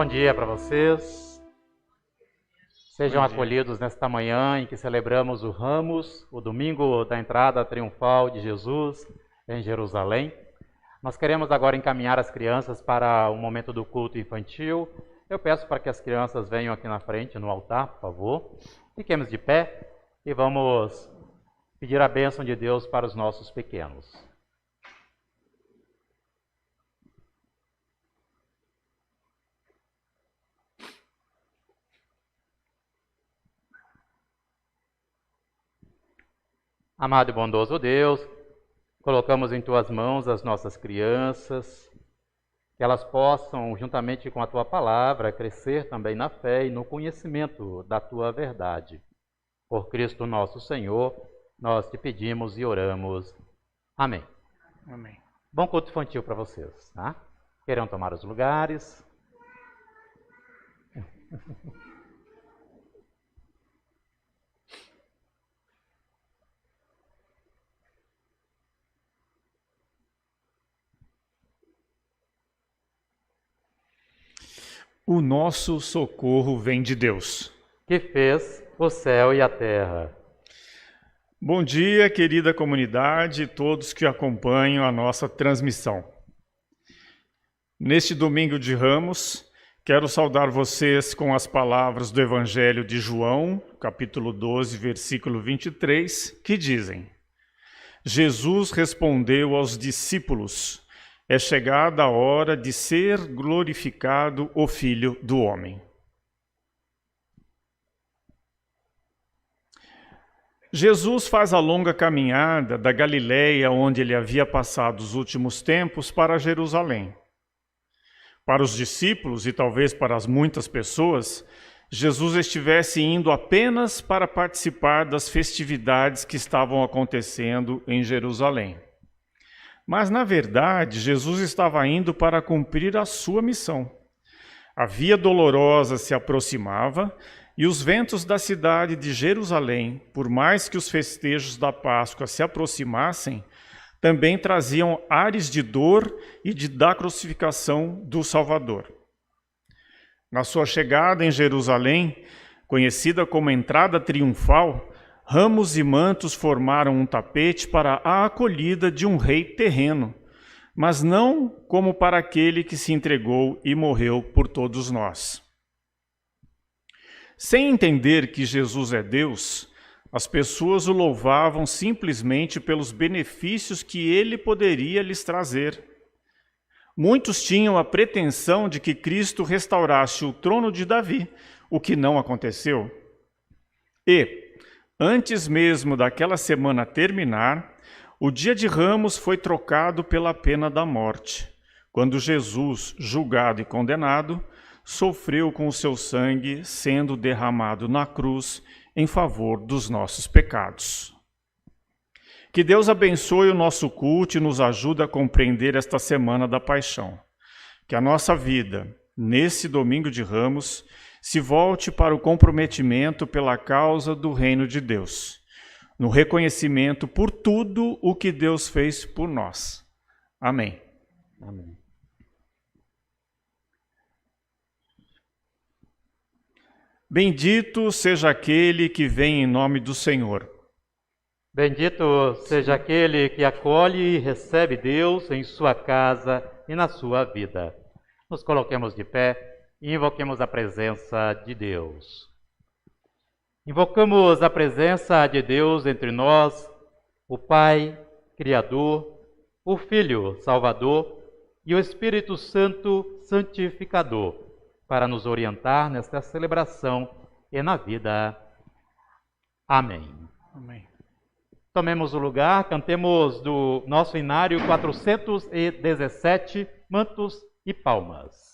Bom dia para vocês. Sejam acolhidos nesta manhã em que celebramos o Ramos, o domingo da entrada triunfal de Jesus em Jerusalém. Nós queremos agora encaminhar as crianças para o momento do culto infantil. Eu peço para que as crianças venham aqui na frente, no altar, por favor. Fiquemos de pé e vamos pedir a bênção de Deus para os nossos pequenos. Amado e bondoso Deus, colocamos em Tuas mãos as nossas crianças, que elas possam, juntamente com a Tua palavra, crescer também na fé e no conhecimento da Tua verdade. Por Cristo nosso Senhor, nós te pedimos e oramos. Amém. Amém. Bom culto infantil para vocês, tá? Queiram tomar os lugares. O nosso socorro vem de Deus, que fez o céu e a terra. Bom dia, querida comunidade e todos que acompanham a nossa transmissão. Neste domingo de Ramos, quero saudar vocês com as palavras do Evangelho de João, capítulo 12, versículo 23, que dizem: Jesus respondeu aos discípulos: é chegada a hora de ser glorificado o Filho do Homem. Jesus faz a longa caminhada da Galileia, onde ele havia passado os últimos tempos, para Jerusalém. Para os discípulos e talvez para as muitas pessoas, Jesus estivesse indo apenas para participar das festividades que estavam acontecendo em Jerusalém. Mas, na verdade, Jesus estava indo para cumprir a sua missão. A Via Dolorosa se aproximava e os ventos da cidade de Jerusalém, por mais que os festejos da Páscoa se aproximassem, também traziam ares de dor e da crucificação do Salvador. Na sua chegada em Jerusalém, conhecida como Entrada Triunfal, ramos e mantos formaram um tapete para a acolhida de um rei terreno, mas não como para aquele que se entregou e morreu por todos nós. Sem entender que Jesus é Deus, as pessoas o louvavam simplesmente pelos benefícios que ele poderia lhes trazer. Muitos tinham a pretensão de que Cristo restaurasse o trono de Davi, o que não aconteceu. E, antes mesmo daquela semana terminar, o dia de Ramos foi trocado pela pena da morte, quando Jesus, julgado e condenado, sofreu com o seu sangue sendo derramado na cruz em favor dos nossos pecados. Que Deus abençoe o nosso culto e nos ajude a compreender esta semana da paixão. Que a nossa vida, nesse domingo de Ramos, se volte para o comprometimento pela causa do reino de Deus, no reconhecimento por tudo o que Deus fez por nós. Amém. Amém. Bendito seja aquele que vem em nome do Senhor. Bendito seja aquele que acolhe e recebe Deus em sua casa e na sua vida. Nos coloquemos de pé e invoquemos a presença de Deus. Invocamos a presença de Deus entre nós, o Pai, Criador, o Filho, Salvador e o Espírito Santo, Santificador, para nos orientar nesta celebração e na vida. Amém. Amém. Tomemos o lugar, cantemos do nosso inário 417, Mantos e Palmas.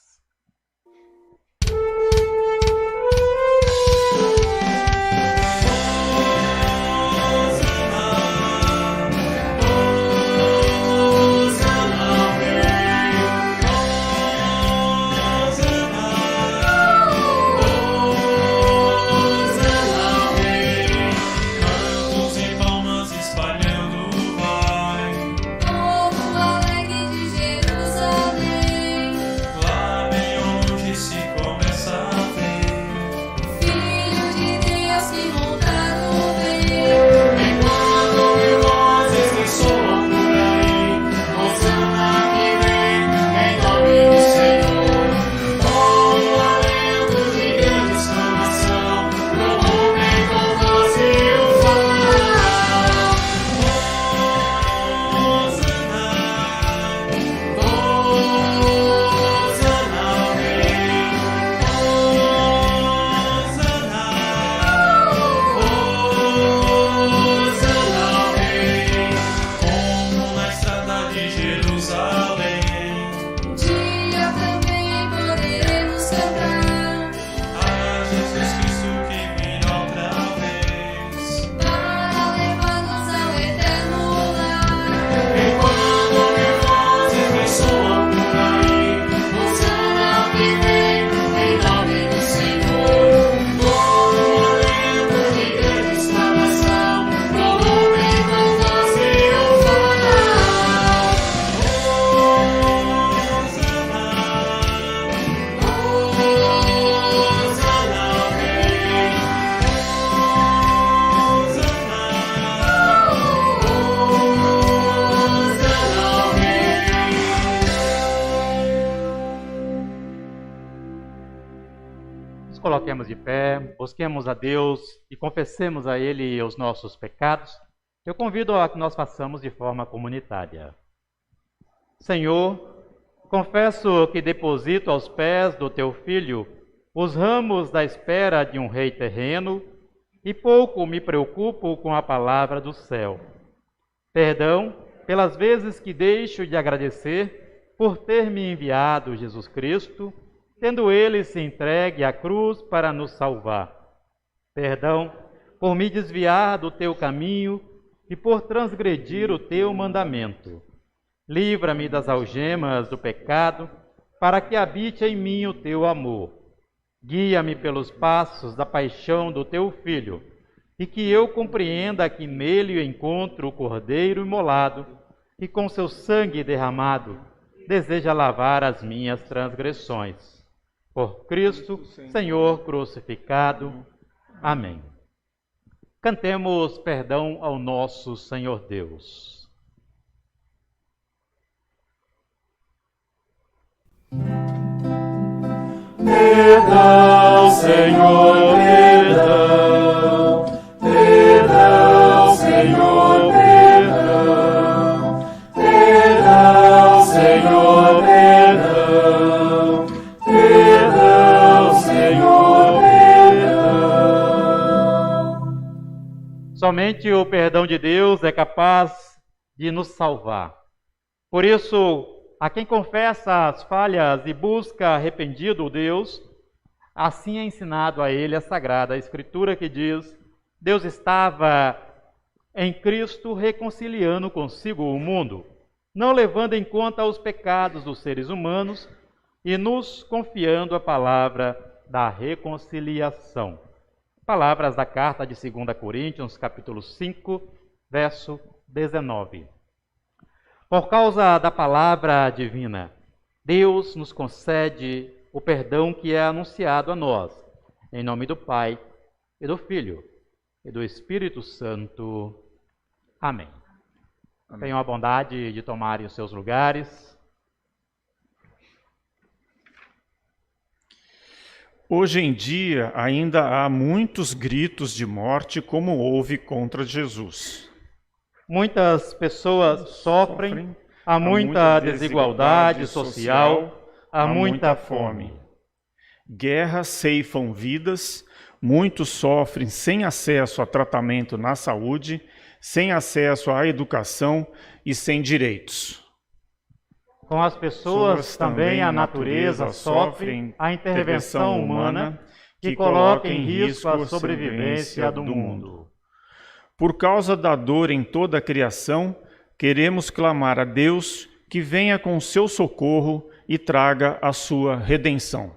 Coloquemos de pé, busquemos a Deus e confessemos a Ele os nossos pecados. Eu convido a que nós façamos de forma comunitária. Senhor, confesso que deposito aos pés do Teu Filho os ramos da espera de um rei terreno e pouco me preocupo com a palavra do céu. Perdão pelas vezes que deixo de agradecer por ter me enviado Jesus Cristo tendo ele se entregue à cruz para nos salvar. Perdão por me desviar do teu caminho e por transgredir o teu mandamento. Livra-me das algemas do pecado, para que habite em mim o teu amor. Guia-me pelos passos da paixão do teu Filho, e que eu compreenda que nele encontro o Cordeiro imolado, e com seu sangue derramado deseja lavar as minhas transgressões. Por Cristo, Senhor crucificado. Amém. Cantemos perdão ao nosso Senhor Deus. Perdão, Senhor, perdão. Perdão, Senhor, perdão. Perdão, Senhor, perdão. Perdão, Senhor, perdão. Somente o perdão de Deus é capaz de nos salvar. Por isso, a quem confessa as falhas e busca arrependido Deus, assim é ensinado a ele a Sagrada Escritura que diz: Deus estava em Cristo reconciliando consigo o mundo, não levando em conta os pecados dos seres humanos e nos confiando a palavra da reconciliação. Palavras da carta de 2 Coríntios, capítulo 5, verso 19. Por causa da palavra divina, Deus nos concede o perdão que é anunciado a nós, em nome do Pai, e do Filho, e do Espírito Santo. Amém. Tenham a bondade de tomarem os seus lugares. Hoje em dia, ainda há muitos gritos de morte como houve contra Jesus. Muitas pessoas sofrem, há muita desigualdade social, há muita fome. Guerras ceifam vidas, muitos sofrem sem acesso a tratamento na saúde, sem acesso à educação e sem direitos. Com as pessoas também a natureza sofre a intervenção humana que coloca em risco a sobrevivência do mundo. Por causa da dor em toda a criação, queremos clamar a Deus que venha com seu socorro e traga a sua redenção.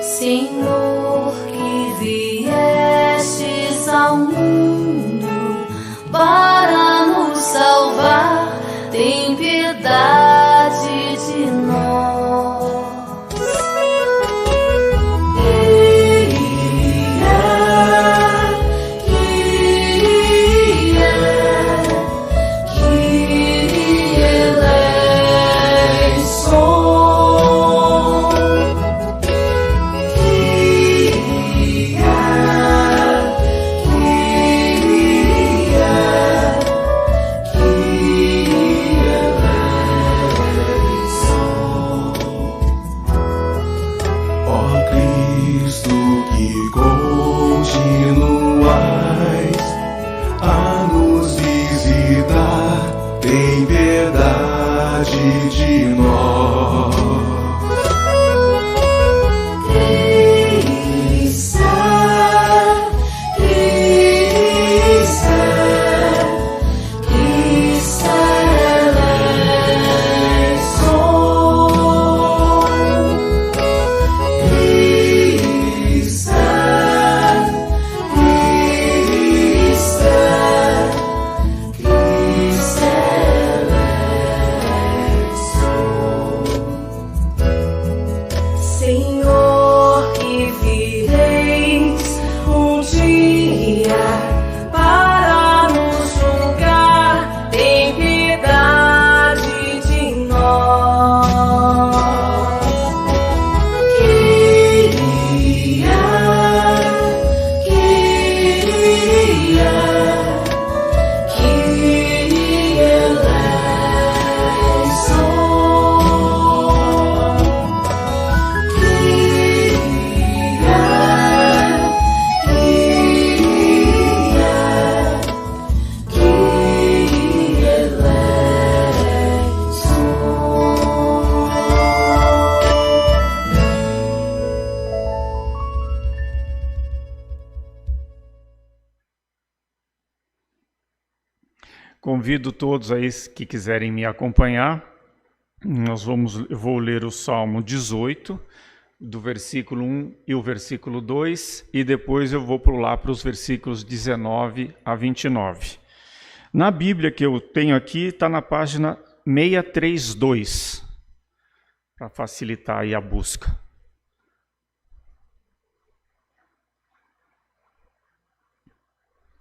Senhor, que viestes ao mundo para nos salvar, tem piedade de nós. Tem piedade de nós. Senhor, que vireis um dia para nos julgar, tem piedade de nós. Queria Convido todos aí que quiserem me acompanhar. Eu vou ler o Salmo 18, do versículo 1 e o versículo 2, e depois eu vou pular para os versículos 19 a 29. Na Bíblia que eu tenho aqui, está na página 632, para facilitar aí a busca.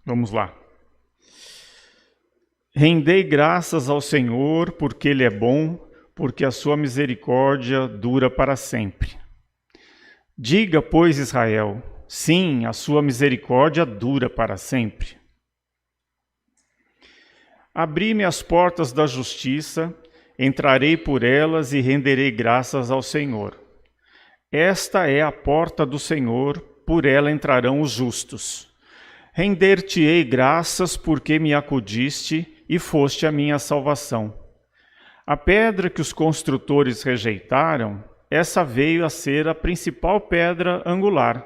Vamos lá. Rendei graças ao Senhor, porque Ele é bom, porque a sua misericórdia dura para sempre. Diga, pois, Israel, sim, a sua misericórdia dura para sempre. Abri-me as portas da justiça, entrarei por elas e renderei graças ao Senhor. Esta é a porta do Senhor, por ela entrarão os justos. Render-te-ei graças porque me acudiste e foste a minha salvação. A pedra que os construtores rejeitaram, essa veio a ser a principal pedra angular.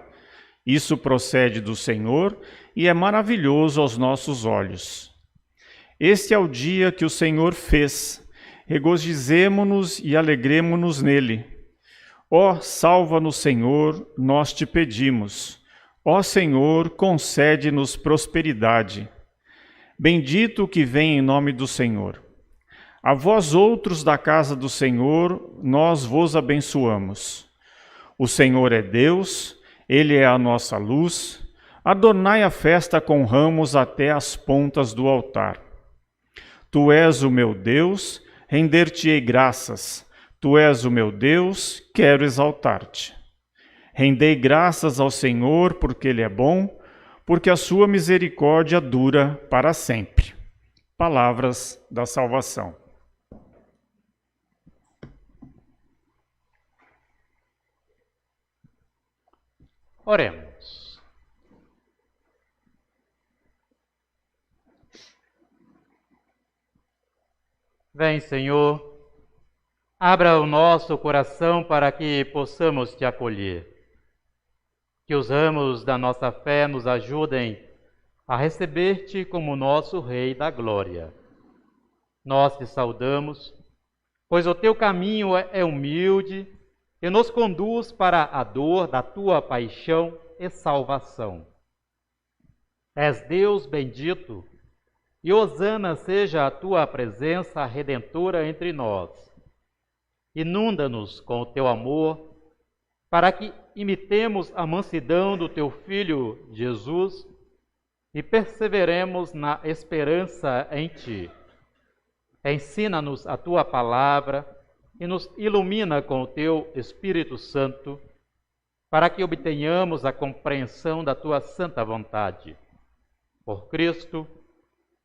Isso procede do Senhor e é maravilhoso aos nossos olhos. Este é o dia que o Senhor fez. Regozijemo-nos e alegremo-nos nele. Ó, salva-nos, Senhor, nós te pedimos. Ó Senhor, concede-nos prosperidade. Bendito o que vem em nome do Senhor. A vós outros da casa do Senhor, nós vos abençoamos. O Senhor é Deus, Ele é a nossa luz. Adornai a festa com ramos até as pontas do altar. Tu és o meu Deus, render-te-ei graças. Tu és o meu Deus, quero exaltar-te. Rendei graças ao Senhor, porque Ele é bom, porque a sua misericórdia dura para sempre. Palavras da salvação. Oremos. Vem, Senhor, abra o nosso coração para que possamos te acolher. Que os ramos da nossa fé nos ajudem a receber-te como nosso Rei da Glória. Nós te saudamos, pois o teu caminho é humilde e nos conduz para a dor da tua paixão e salvação. És Deus bendito, e hosana seja a tua presença redentora entre nós. Inunda-nos com o teu amor, para que imitemos a mansidão do teu Filho Jesus e perseveremos na esperança em ti. Ensina-nos a tua palavra e nos ilumina com o teu Espírito Santo, para que obtenhamos a compreensão da tua santa vontade. Por Cristo,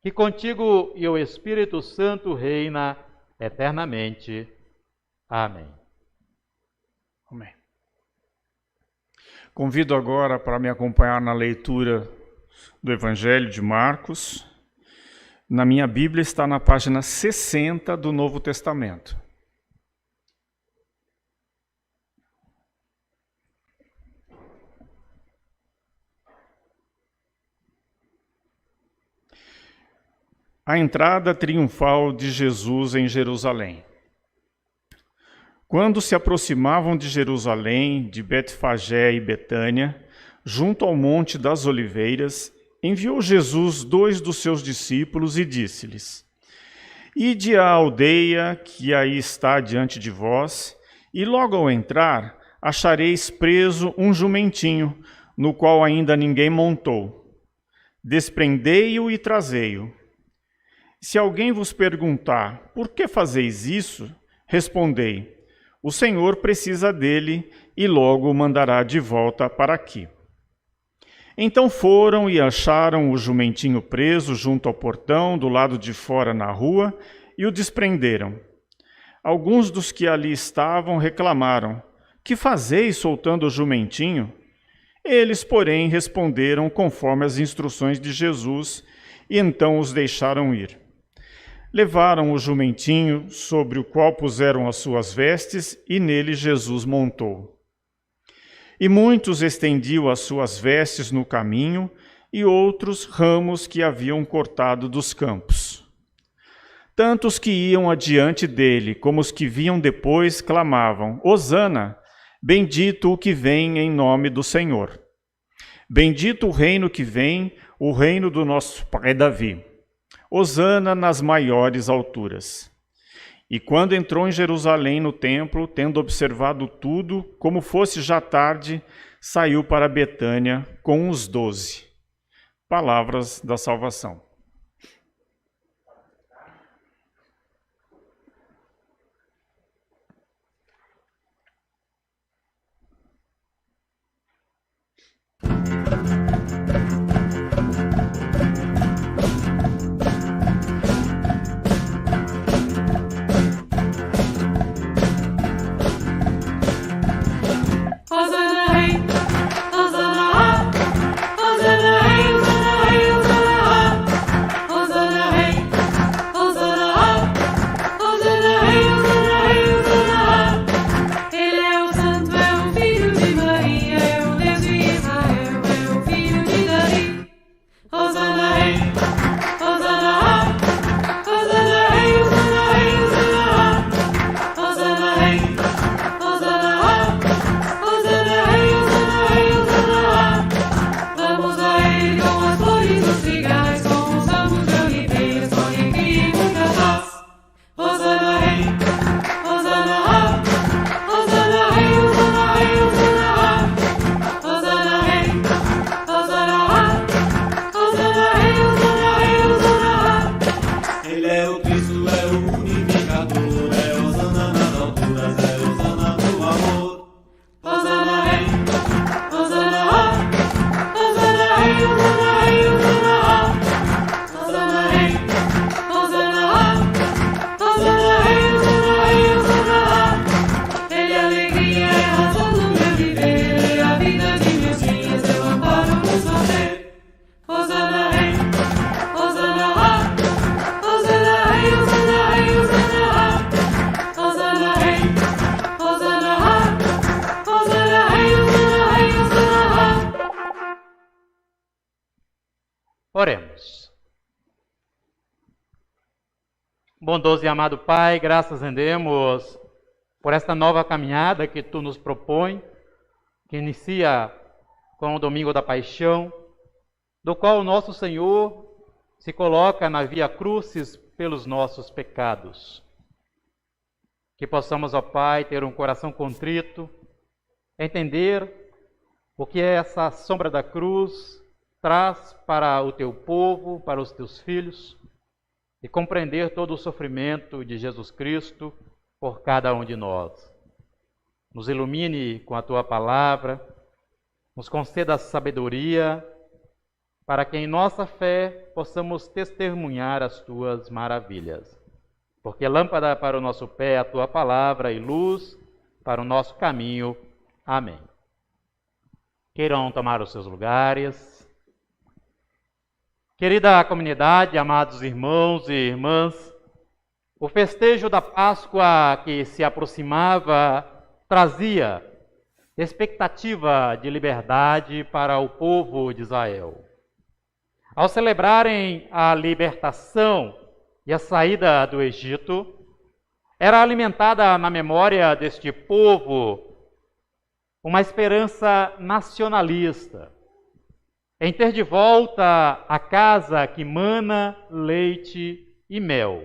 que contigo e o Espírito Santo reina eternamente. Amém. Amém. Convido agora para me acompanhar na leitura do Evangelho de Marcos. Na minha Bíblia está na página 60 do Novo Testamento. A entrada triunfal de Jesus em Jerusalém. Quando se aproximavam de Jerusalém, de Betfagé e Betânia, junto ao Monte das Oliveiras, enviou Jesus 2 dos seus discípulos e disse-lhes: Ide à aldeia que aí está diante de vós, e logo ao entrar achareis preso um jumentinho, no qual ainda ninguém montou. Desprendei-o e trazei-o. Se alguém vos perguntar, por que fazeis isso? Respondei, o Senhor precisa dele e logo o mandará de volta para aqui. Então foram e acharam o jumentinho preso junto ao portão, do lado de fora na rua, e o desprenderam. Alguns dos que ali estavam reclamaram, que fazeis soltando o jumentinho? Eles, porém, responderam conforme as instruções de Jesus, e então os deixaram ir. Levaram o jumentinho, sobre o qual puseram as suas vestes, e nele Jesus montou. E muitos estendiam as suas vestes no caminho, e outros ramos que haviam cortado dos campos. Tanto os que iam adiante dele, como os que vinham depois, clamavam: Hosana, bendito o que vem em nome do Senhor. Bendito o reino que vem, o reino do nosso pai Davi. Hosana nas maiores alturas. E quando entrou em Jerusalém no templo, tendo observado tudo, como fosse já tarde, saiu para Betânia com os 12. Palavras da salvação. Oremos. Bondoso e amado Pai, graças rendemos por esta nova caminhada que Tu nos propõe, que inicia com o Domingo da Paixão, do qual o nosso Senhor se coloca na via crucis pelos nossos pecados. Que possamos, ó Pai, ter um coração contrito, entender o que essa sombra da cruz traz para o Teu povo, para os Teus filhos, e compreender todo o sofrimento de Jesus Cristo por cada um de nós. Nos ilumine com a Tua palavra, nos conceda sabedoria, para que em nossa fé possamos testemunhar as Tuas maravilhas. Porque lâmpada para o nosso pé é a Tua palavra e luz para o nosso caminho. Amém. Queiram tomar os seus lugares. Querida comunidade, amados irmãos e irmãs, o festejo da Páscoa que se aproximava trazia expectativa de liberdade para o povo de Israel. Ao celebrarem a libertação e a saída do Egito, era alimentada na memória deste povo uma esperança nacionalista, em ter de volta a casa que mana leite e mel.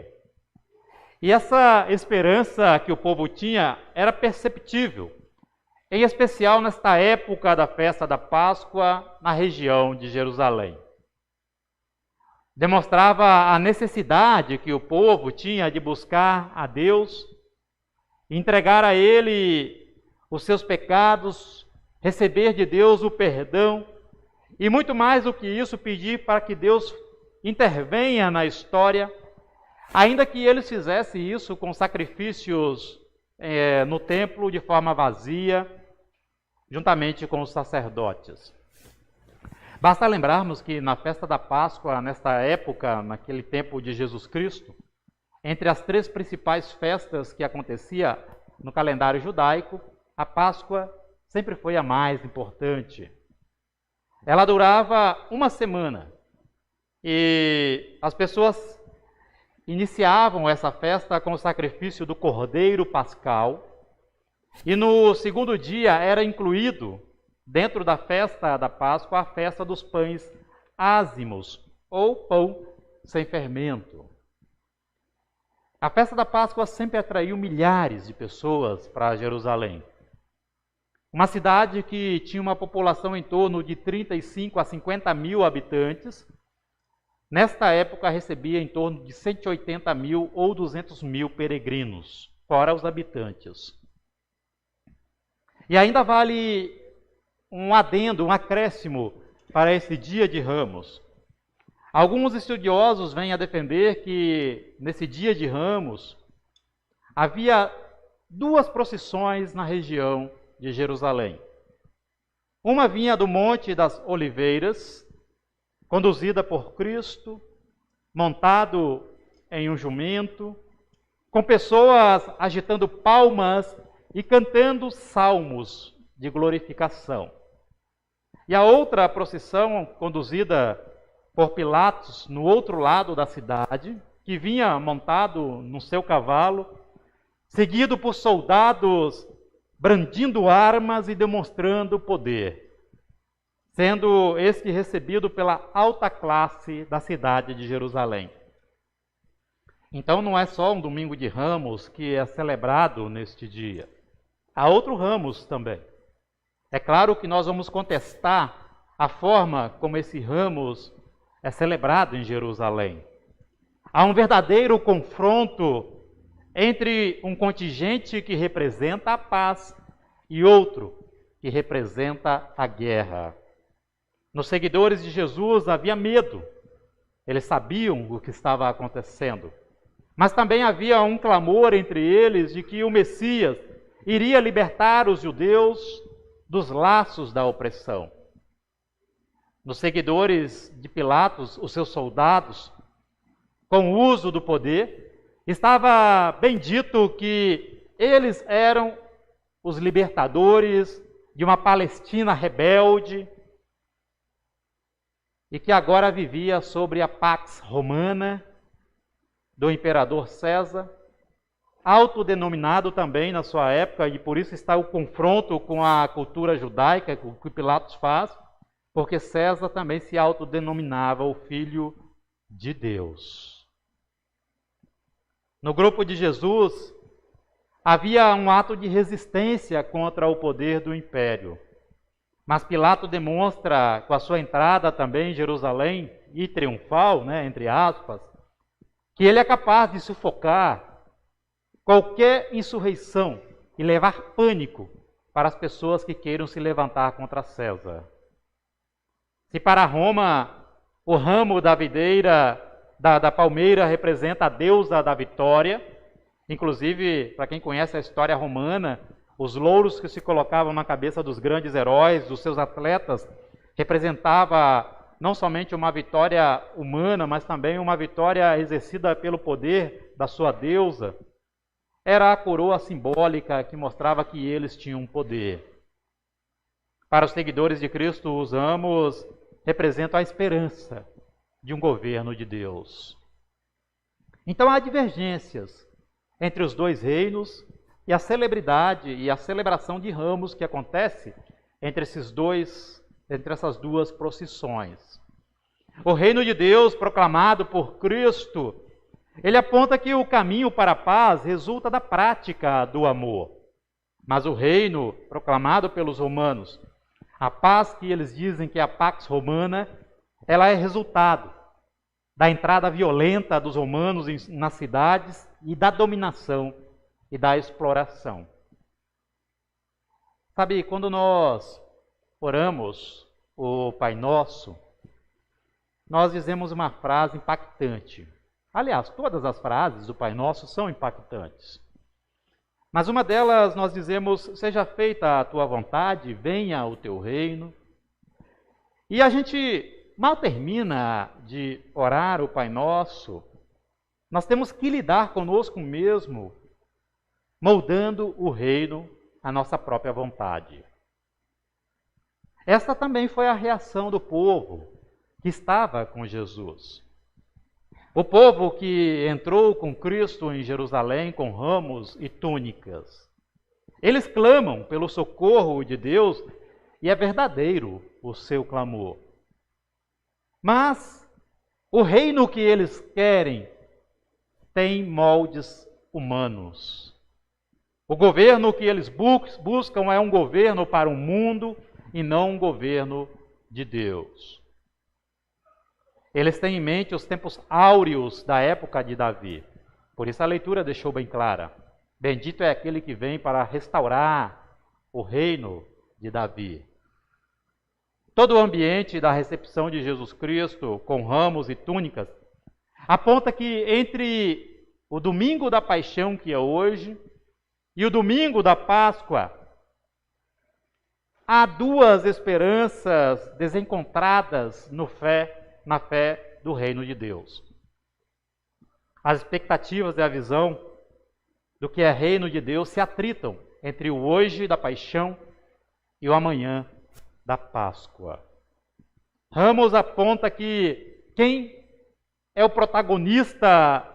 E essa esperança que o povo tinha era perceptível, em especial nesta época da festa da Páscoa na região de Jerusalém. Demonstrava a necessidade que o povo tinha de buscar a Deus, entregar a Ele os seus pecados, receber de Deus o perdão, e muito mais do que isso, pedir para que Deus intervenha na história, ainda que eles fizessem isso com sacrifícios no templo de forma vazia, juntamente com os sacerdotes. Basta lembrarmos que na festa da Páscoa, nesta época, naquele tempo de Jesus Cristo, entre as 3 principais festas que acontecia no calendário judaico, a Páscoa sempre foi a mais importante. Ela durava uma semana e as pessoas iniciavam essa festa com o sacrifício do Cordeiro Pascal, e no segundo dia era incluído, dentro da festa da Páscoa, a festa dos pães ázimos, ou pão sem fermento. A festa da Páscoa sempre atraiu milhares de pessoas para Jerusalém. Uma cidade que tinha uma população em torno de 35 a 50 mil habitantes, nesta época recebia em torno de 180 mil ou 200 mil peregrinos, fora os habitantes. E ainda vale um adendo, um acréscimo para esse dia de Ramos. Alguns estudiosos vêm a defender que nesse dia de Ramos havia duas procissões na região de Jerusalém. Uma vinha do Monte das Oliveiras, conduzida por Cristo, montado em um jumento, com pessoas agitando palmas e cantando salmos de glorificação. E a outra procissão, conduzida por Pilatos no outro lado da cidade, que vinha montado no seu cavalo, seguido por soldados brandindo armas e demonstrando poder, sendo este recebido pela alta classe da cidade de Jerusalém. Então não é só um domingo de Ramos que é celebrado neste dia. Há outro Ramos também. É claro que nós vamos contestar a forma como esse Ramos é celebrado em Jerusalém. Há um verdadeiro confronto entre um contingente que representa a paz e outro que representa a guerra. Nos seguidores de Jesus havia medo. Eles sabiam o que estava acontecendo. Mas também havia um clamor entre eles de que o Messias iria libertar os judeus dos laços da opressão. Nos seguidores de Pilatos, os seus soldados, com o uso do poder, estava bem dito que eles eram os libertadores de uma Palestina rebelde e que agora vivia sobre a Pax Romana do imperador César, autodenominado também na sua época, e por isso está o confronto com a cultura judaica, com o que Pilatos faz, porque César também se autodenominava o Filho de Deus. No grupo de Jesus, havia um ato de resistência contra o poder do império. Mas Pilatos demonstra, com a sua entrada também em Jerusalém, e triunfal, entre aspas, que ele é capaz de sufocar qualquer insurreição e levar pânico para as pessoas que queiram se levantar contra César. Se para Roma o ramo da videira, da palmeira representa a deusa da vitória, inclusive, para quem conhece a história romana, os louros que se colocavam na cabeça dos grandes heróis, dos seus atletas, representava não somente uma vitória humana, mas também uma vitória exercida pelo poder da sua deusa. Era a coroa simbólica que mostrava que eles tinham poder. Para os seguidores de Cristo, os ramos representam a esperança de um governo de Deus. Então há divergências entre os dois reinos e a celebridade e a celebração de ramos que acontece entre essas duas procissões. O reino de Deus proclamado por Cristo, ele aponta que o caminho para a paz resulta da prática do amor. Mas o reino proclamado pelos romanos, a paz que eles dizem que é a Pax Romana, ela é resultado da entrada violenta dos romanos nas cidades e da dominação e da exploração. Sabe, quando nós oramos o Pai Nosso, nós dizemos uma frase impactante. Aliás, todas as frases do Pai Nosso são impactantes. Mas uma delas nós dizemos, seja feita a tua vontade, venha o teu reino. E a gente mal termina de orar o Pai Nosso, nós temos que lidar conosco mesmo, moldando o reino à nossa própria vontade. Esta também foi a reação do povo que estava com Jesus. O povo que entrou com Cristo em Jerusalém com ramos e túnicas. Eles clamam pelo socorro de Deus e é verdadeiro o seu clamor. Mas o reino que eles querem tem moldes humanos. O governo que eles buscam é um governo para o mundo e não um governo de Deus. Eles têm em mente os tempos áureos da época de Davi. Por isso a leitura deixou bem clara. Bendito é aquele que vem para restaurar o reino de Davi. Todo o ambiente da recepção de Jesus Cristo, com ramos e túnicas, aponta que entre o domingo da paixão, que é hoje, e o domingo da Páscoa, há duas esperanças desencontradas na fé do reino de Deus. As expectativas e a visão do que é reino de Deus se atritam entre o hoje da paixão e o amanhã da Páscoa. Ramos aponta que quem é o protagonista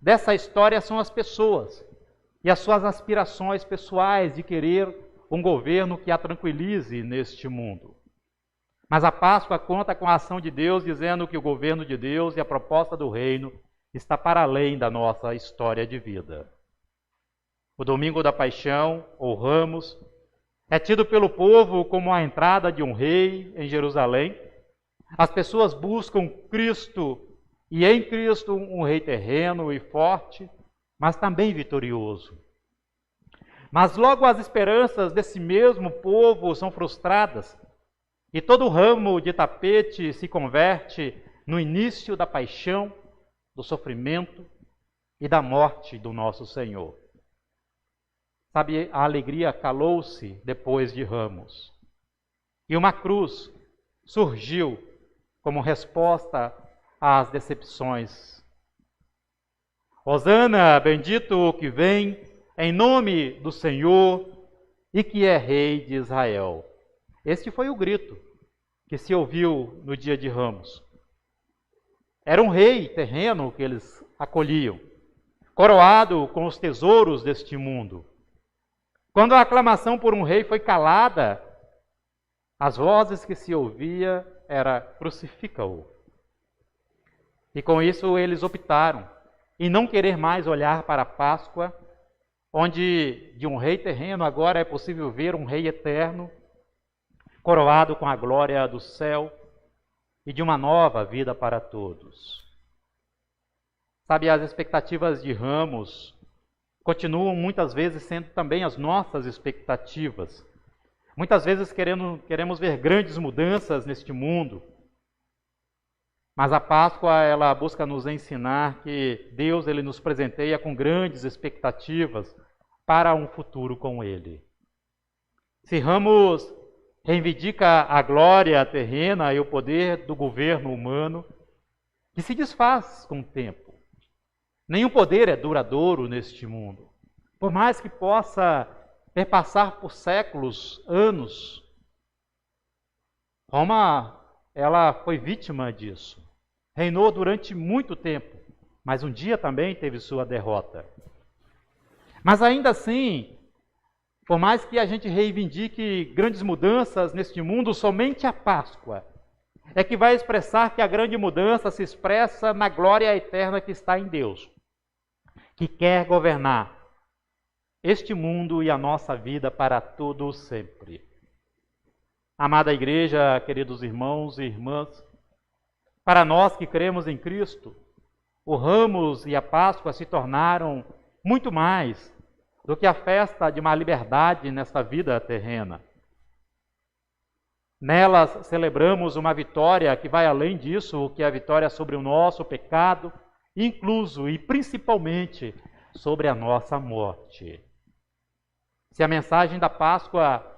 dessa história são as pessoas e as suas aspirações pessoais de querer um governo que a tranquilize neste mundo. Mas a Páscoa conta com a ação de Deus, dizendo que o governo de Deus e a proposta do reino está para além da nossa história de vida. O domingo da paixão, ou Ramos, é tido pelo povo como a entrada de um rei em Jerusalém. As pessoas buscam Cristo e em Cristo um rei terreno e forte, mas também vitorioso. Mas logo as esperanças desse mesmo povo são frustradas e todo ramo de tapete se converte no início da paixão, do sofrimento e da morte do nosso Senhor. Sabe, a alegria calou-se depois de Ramos. E uma cruz surgiu como resposta às decepções. Hosana, bendito o que vem em nome do Senhor e que é Rei de Israel. Este foi o grito que se ouviu no dia de Ramos. Era um rei terreno que eles acolhiam, coroado com os tesouros deste mundo. Quando a aclamação por um rei foi calada, as vozes que se ouvia era crucifica-o. E com isso eles optaram em não querer mais olhar para a Páscoa, onde de um rei terreno agora é possível ver um rei eterno, coroado com a glória do céu e de uma nova vida para todos. Sabe, as expectativas de Ramos continuam muitas vezes sendo também as nossas expectativas. Muitas vezes queremos ver grandes mudanças neste mundo, mas a Páscoa ela busca nos ensinar que Deus ele nos presenteia com grandes expectativas para um futuro com Ele. Se Ramos reivindica a glória terrena e o poder do governo humano, que se desfaz com o tempo. Nenhum poder é duradouro neste mundo. Por mais que possa perpassar por séculos, anos, Roma, ela foi vítima disso. Reinou durante muito tempo, mas um dia também teve sua derrota. Mas ainda assim, por mais que a gente reivindique grandes mudanças neste mundo, somente a Páscoa é que vai expressar que a grande mudança se expressa na glória eterna que está em Deus, que quer governar este mundo e a nossa vida para todo sempre. Amada igreja, queridos irmãos e irmãs, para nós que cremos em Cristo, o Ramos e a Páscoa se tornaram muito mais do que a festa de uma liberdade nesta vida terrena. Nelas celebramos uma vitória que vai além disso, que é a vitória sobre o nosso pecado, incluso e principalmente sobre a nossa morte. Se a mensagem da Páscoa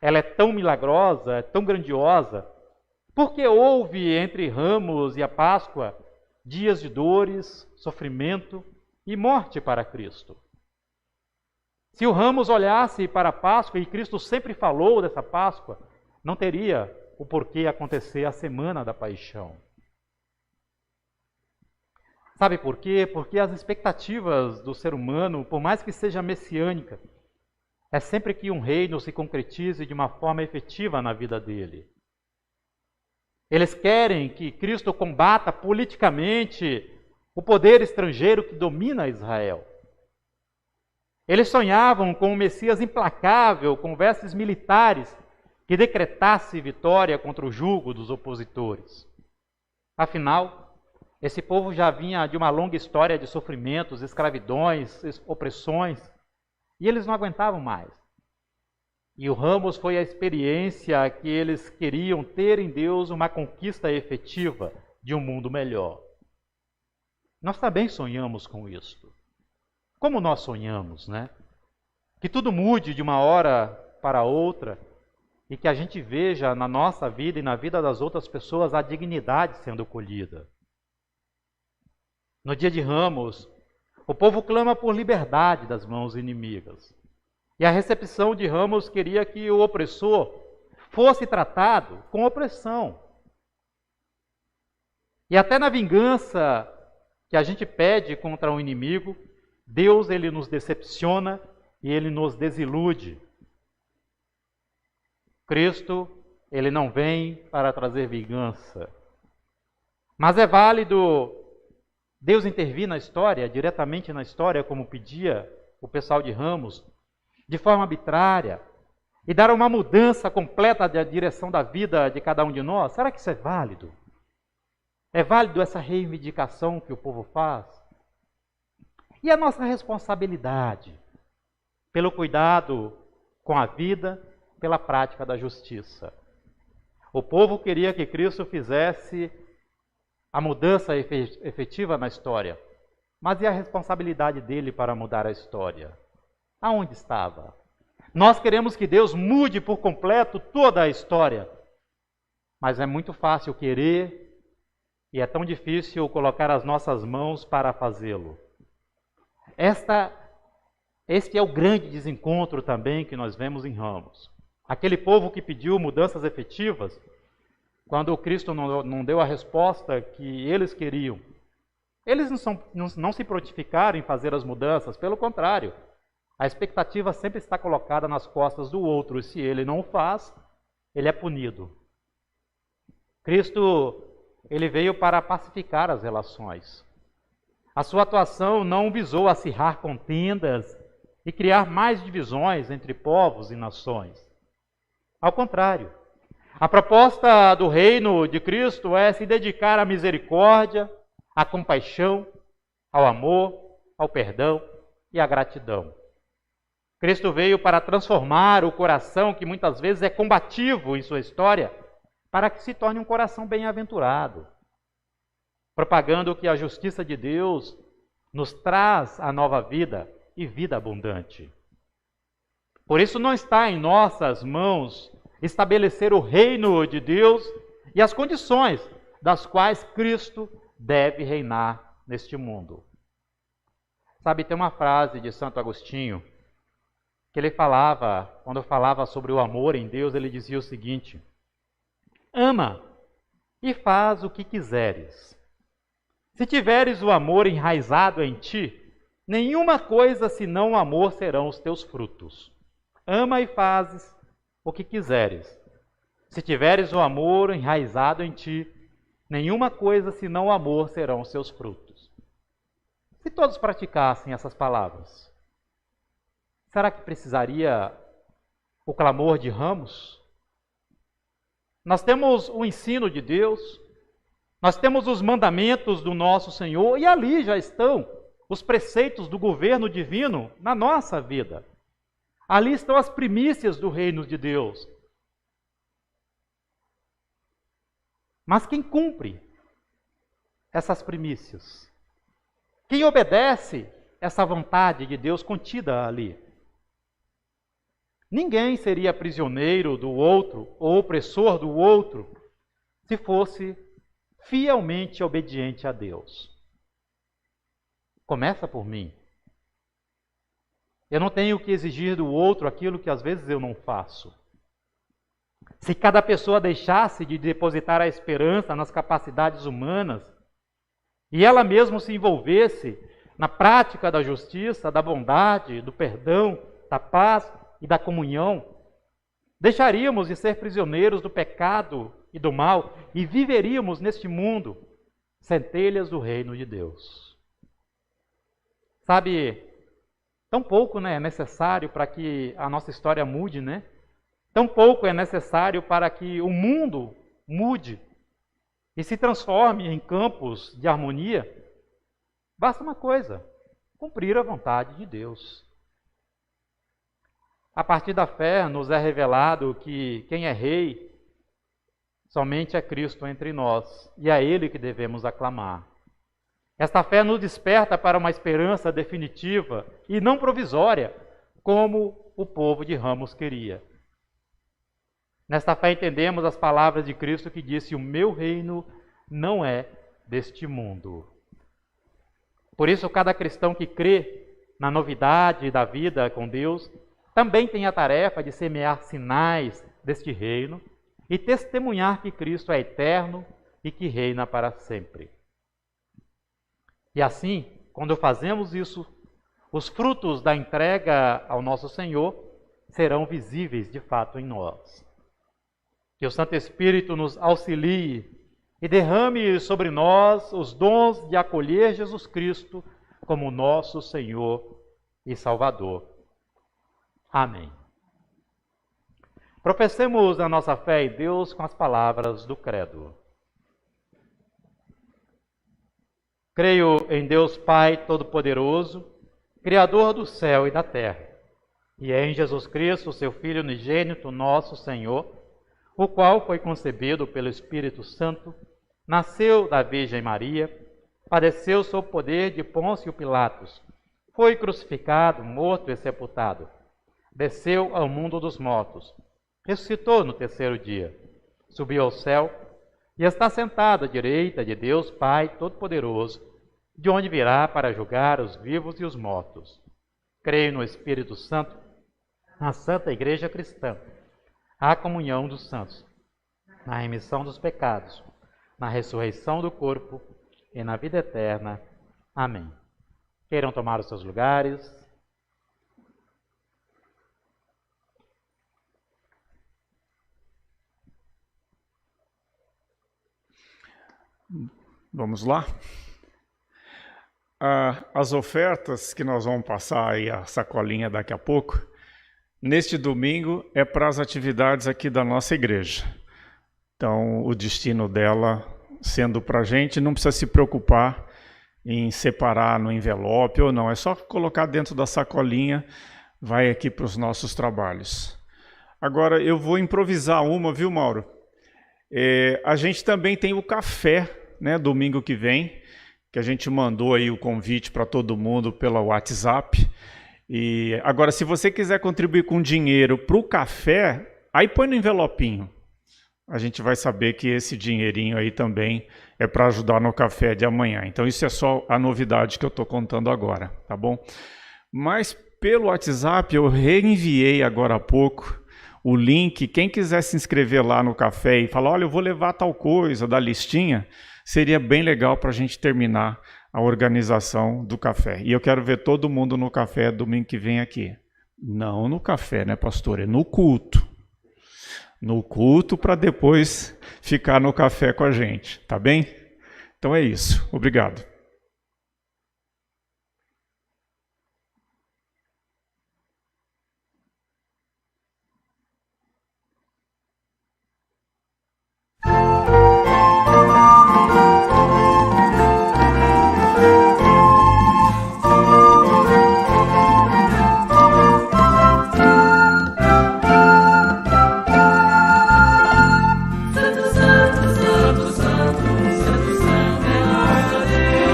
ela é tão milagrosa, é tão grandiosa, por que houve entre Ramos e a Páscoa dias de dores, sofrimento e morte para Cristo? Se o Ramos olhasse para a Páscoa, e Cristo sempre falou dessa Páscoa, não teria o porquê acontecer a semana da paixão. Sabe por quê? Porque as expectativas do ser humano, por mais que seja messiânica, é sempre que um reino se concretize de uma forma efetiva na vida dele. Eles querem que Cristo combata politicamente o poder estrangeiro que domina Israel. Eles sonhavam com um Messias implacável, com vestes militares, que decretasse vitória contra o jugo dos opositores. Afinal, esse povo já vinha de uma longa história de sofrimentos, escravidões, opressões, e eles não aguentavam mais. E o Ramos foi a experiência que eles queriam ter em Deus, uma conquista efetiva de um mundo melhor. Nós também sonhamos com isso. Como nós sonhamos, né? Que tudo mude de uma hora para outra e que a gente veja na nossa vida e na vida das outras pessoas a dignidade sendo colhida. No dia de Ramos, o povo clama por liberdade das mãos inimigas. E a recepção de Ramos queria que o opressor fosse tratado com opressão. E até na vingança que a gente pede contra um inimigo, Deus ele nos decepciona e ele nos desilude. Cristo, ele não vem para trazer vingança. Mas é válido Deus intervir na história, diretamente na história, como pedia o pessoal de Ramos, de forma arbitrária, e dar uma mudança completa da direção da vida de cada um de nós? Será que isso é válido? É válido essa reivindicação que o povo faz? E a nossa responsabilidade pelo cuidado com a vida, pela prática da justiça? O povo queria que Cristo fizesse a mudança efetiva na história, mas e a responsabilidade dele para mudar a história? Aonde estava? Nós queremos que Deus mude por completo toda a história, mas é muito fácil querer e é tão difícil colocar as nossas mãos para fazê-lo. Este é o grande desencontro também que nós vemos em Ramos. Aquele povo que pediu mudanças efetivas, quando Cristo não deu a resposta que eles queriam, eles não se prontificaram em fazer as mudanças, pelo contrário, a expectativa sempre está colocada nas costas do outro, e se ele não o faz, ele é punido. Cristo, ele veio para pacificar as relações. A sua atuação não visou acirrar contendas e criar mais divisões entre povos e nações. Ao contrário, a proposta do reino de Cristo é se dedicar à misericórdia, à compaixão, ao amor, ao perdão e à gratidão. Cristo veio para transformar o coração, que muitas vezes é combativo em sua história, para que se torne um coração bem-aventurado, propagando que a justiça de Deus nos traz a nova vida e vida abundante. Por isso não está em nossas mãos estabelecer o reino de Deus e as condições das quais Cristo deve reinar neste mundo. Sabe, tem uma frase de Santo Agostinho que ele falava, quando falava sobre o amor em Deus, ele dizia o seguinte: ama e faz o que quiseres. Se tiveres o amor enraizado em ti, nenhuma coisa senão o amor serão os teus frutos. Ama e fazes o que quiseres. Se tiveres o amor enraizado em ti, nenhuma coisa senão o amor serão os seus frutos. Se todos praticassem essas palavras, será que precisaria o clamor de Ramos? Nós temos o ensino de Deus, nós temos os mandamentos do nosso Senhor, e ali já estão os preceitos do governo divino na nossa vida. Ali estão as primícias do reino de Deus. Mas quem cumpre essas primícias? Quem obedece essa vontade de Deus contida ali? Ninguém seria prisioneiro do outro ou opressor do outro se fosse fielmente obediente a Deus. Começa por mim. Eu não tenho que exigir do outro aquilo que às vezes eu não faço. Se cada pessoa deixasse de depositar a esperança nas capacidades humanas, e ela mesma se envolvesse na prática da justiça, da bondade, do perdão, da paz e da comunhão, deixaríamos de ser prisioneiros do pecado e do mal e viveríamos neste mundo centelhas do reino de Deus. Sabe, tão pouco, né, é necessário para que a nossa história mude, né? Tão pouco é necessário para que o mundo mude e se transforme em campos de harmonia. Basta uma coisa: cumprir a vontade de Deus. A partir da fé nos é revelado que quem é rei somente é Cristo entre nós, e é a Ele que devemos aclamar. Esta fé nos desperta para uma esperança definitiva e não provisória, como o povo de Ramos queria. Nesta fé entendemos as palavras de Cristo que disse: o meu reino não é deste mundo. Por isso, cada cristão que crê na novidade da vida com Deus também tem a tarefa de semear sinais deste reino e testemunhar que Cristo é eterno e que reina para sempre. E assim, quando fazemos isso, os frutos da entrega ao nosso Senhor serão visíveis de fato em nós. Que o Santo Espírito nos auxilie e derrame sobre nós os dons de acolher Jesus Cristo como nosso Senhor e Salvador. Amém. Professemos a nossa fé em Deus com as palavras do Credo. Creio em Deus Pai Todo-Poderoso, Criador do céu e da terra, e em Jesus Cristo, seu Filho unigênito, nosso Senhor, o qual foi concebido pelo Espírito Santo, nasceu da Virgem Maria, padeceu sob o poder de Pôncio Pilatos, foi crucificado, morto e sepultado, desceu ao mundo dos mortos, ressuscitou no terceiro dia, subiu ao céu e está sentado à direita de Deus Pai Todo-Poderoso, de onde virá para julgar os vivos e os mortos. Creio no Espírito Santo, na Santa Igreja Cristã, a comunhão dos santos, na remissão dos pecados, na ressurreição do corpo e na vida eterna. Amém. Queiram tomar os seus lugares. Vamos lá? As ofertas que nós vamos passar aí, a sacolinha daqui a pouco, neste domingo é para as atividades aqui da nossa igreja. Então, o destino dela sendo para a gente, não precisa se preocupar em separar no envelope ou não, é só colocar dentro da sacolinha, vai aqui para os nossos trabalhos. Agora, eu vou improvisar uma, viu, Mauro? A gente também tem o café, né, domingo que vem, que a gente mandou aí o convite para todo mundo pelo WhatsApp. E agora, se você quiser contribuir com dinheiro para o café, aí põe no envelopinho. A gente vai saber que esse dinheirinho aí também é para ajudar no café de amanhã. Então isso é só a novidade que eu estou contando agora, tá bom? Mas pelo WhatsApp eu reenviei agora há pouco o link. Quem quiser se inscrever lá no café e falar, olha, eu vou levar tal coisa da listinha, seria bem legal para a gente terminar a organização do café. E eu quero ver todo mundo no café domingo que vem aqui. Não no café, né, pastor? É no culto. No culto para depois ficar no café com a gente, tá bem? Então é isso. Obrigado. Santo, Santo, Santo, Santo, Santo é nosso Deus.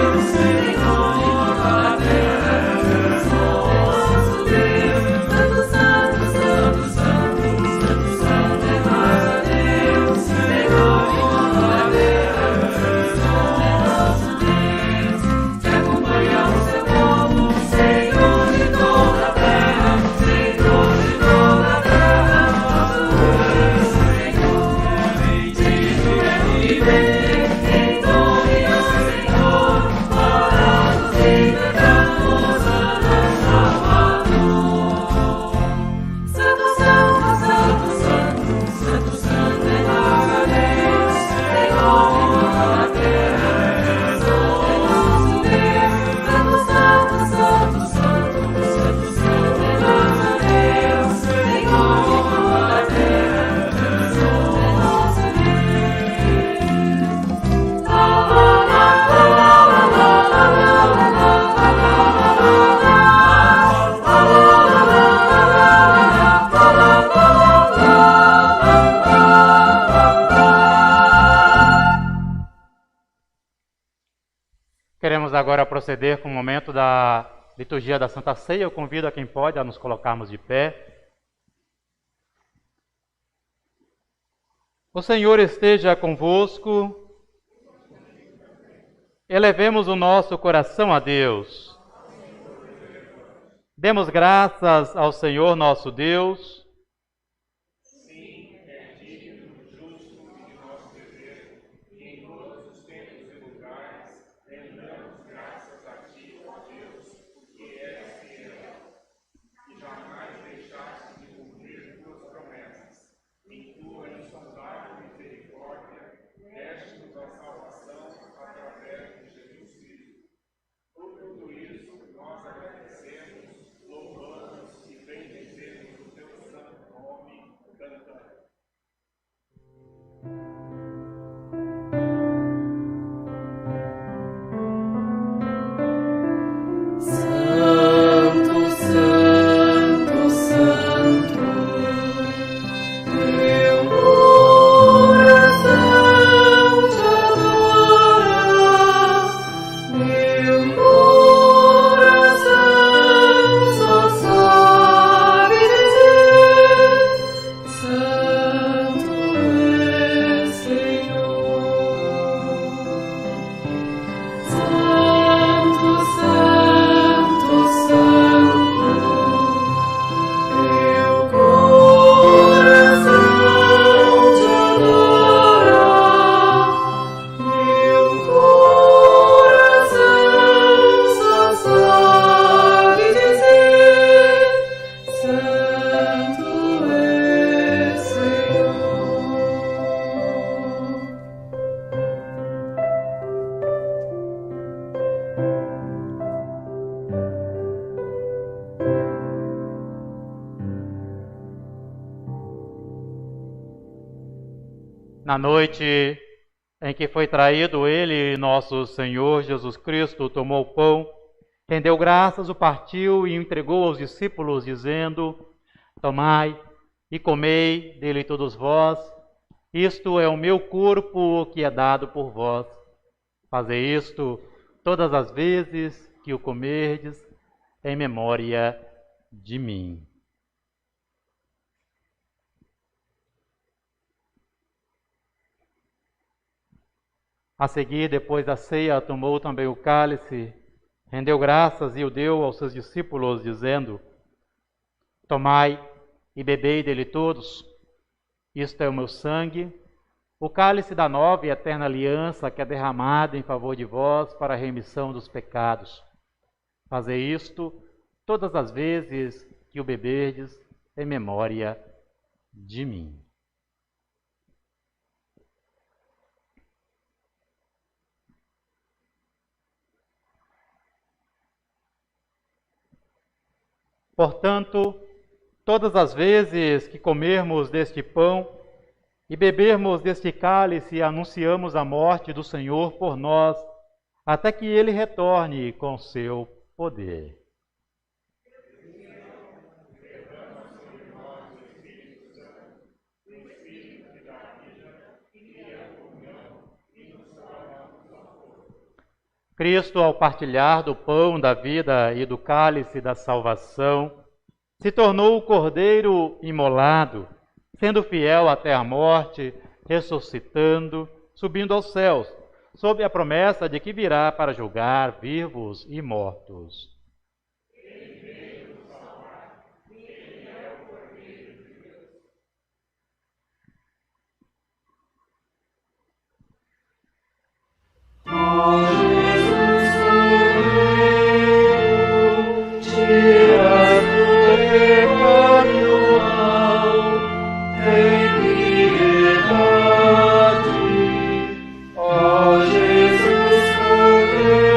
Queremos agora proceder com o momento da liturgia da Santa Ceia. Eu convido a quem pode a nos colocarmos de pé. O Senhor esteja convosco. Elevemos o nosso coração a Deus. Demos graças ao Senhor nosso Deus. Na noite em que foi traído ele, nosso Senhor Jesus Cristo, tomou o pão, rendeu graças, o partiu e o entregou aos discípulos, dizendo: Tomai e comei dele todos vós, isto é o meu corpo que é dado por vós. Fazei isto todas as vezes que o comerdes, em memória de mim. A seguir, depois da ceia, tomou também o cálice, rendeu graças e o deu aos seus discípulos, dizendo: Tomai e bebei dele todos, isto é o meu sangue, o cálice da nova e eterna aliança que é derramado em favor de vós para a remissão dos pecados. Fazei isto todas as vezes que o beberdes, em memória de mim. Portanto, todas as vezes que comermos deste pão e bebermos deste cálice, anunciamos a morte do Senhor por nós, até que ele retorne com seu poder. Cristo, ao partilhar do pão da vida e do cálice da salvação, se tornou o Cordeiro imolado, sendo fiel até a morte, ressuscitando, subindo aos céus, sob a promessa de que virá para julgar vivos e mortos. Ó Jesus Cordeiro,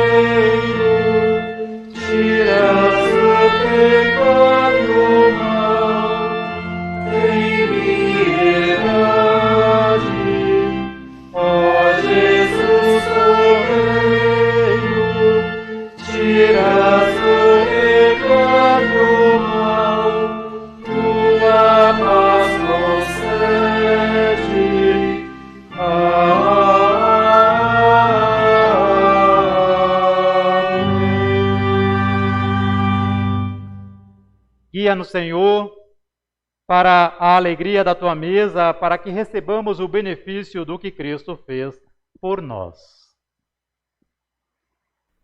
alegria no Senhor, para a alegria da tua mesa, para que recebamos o benefício do que Cristo fez por nós.